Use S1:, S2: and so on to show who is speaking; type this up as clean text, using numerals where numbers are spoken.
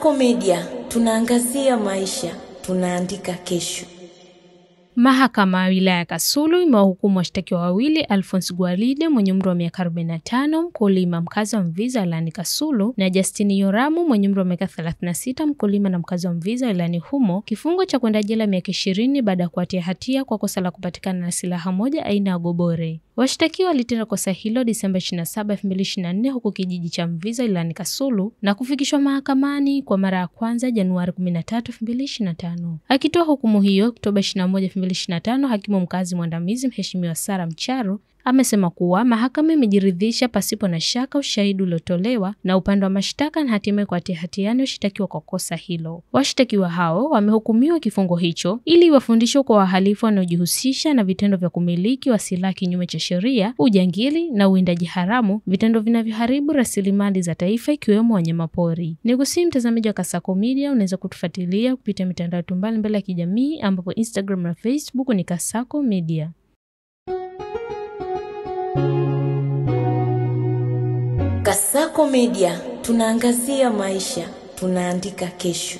S1: Kasako Media, tunaangazia maisha, tunaandika kesho.
S2: Mahakama ya wilaya ya Kasulu imewahukumu washtakiwa wawili, Alphonse Gwalide mwenye umri wa miaka 45, mkulima mkazi wa Mviza wilayani Kasulu, na Justine Yoramu mwenye umri wa miaka 36, mkulima na mkazi wa Mviza wilayani humo, kifungo cha kwenda jela miaka 20 baada ya kuwatia hatia kwa kosa la kupatikana na silaha moja aina ya gobore. Washtakiwa walitenda kosa hilo Disemba 27, 2024 huko kijiji cha Mviza wilayani Kasulu na kufikishwa mahakamani kwa mara ya kwanza Januari 13, 2025. Akitoa hukumu hiyo Oktoba 21, 2025, hakimu mkazi mwandamizi Mheshimiwa Sara Mcharo amesema kuwa mahakama imejiridhisha pasipo na shaka ushahidi uliotolewa na upande wa mashtaka na hatimaye kuwatia hatiani washtakiwa kwa kosa hilo. Washtakiwa hao wamehukumiwa kifungo hicho ili wafundishwe kwa wahalifu wanaojihusisha na vitendo vya kumiliki wa silaha kinyume cha sheria, ujangili na uwindaji haramu, vitendo vinavyoharibu rasilimali za taifa ikiwemo wanyamapori. Nikusihi mtazamaji wa Kasako Media, unaweza kutufuatilia kupitia mitandao yetu mbalimbali ya kijamii ambapo Instagram na Facebook ni Kasako Media.
S1: Kasako Media, tunaangazia maisha, tunaandika kesho.